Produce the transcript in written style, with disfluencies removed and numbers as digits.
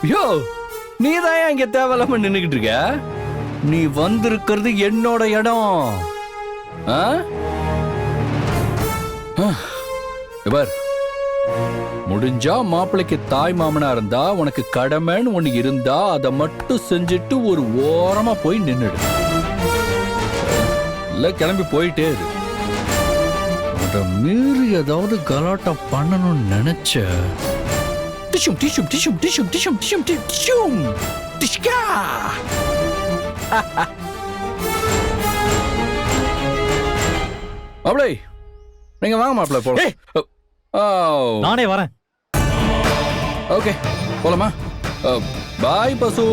யோ, நீதான் இங்க தேவையில்லாம நின்னுகிட்டு இருக்க. நீ வந்திருக்கிறது என்னோட இடம். ஆ? பார், முடிஞ்சா மாப்பிள்ளைக்கு தாய் மாமனா இருந்தா உனக்கு கடமைன்னு ஒண்ணு இருந்தா அதை மட்டும் செஞ்சுட்டு ஒரு ஓரமா போய் நின்னுடு. இல்ல கிளம்பி போயிட்டே இரு. அத மீறி ஏதாவது கலாட்டா பண்ணணும்னு நினைச்ச டிஷும் டிஷும் டிஷும் டிஷும் டிஷும் டிஷும் டிஷும் டிஷ்கா. அப்படியே நீங்க வாங்க மாப்பிள்ள போலாம். நானே வரேன். ஓகே போலாமா? பாய் பசு.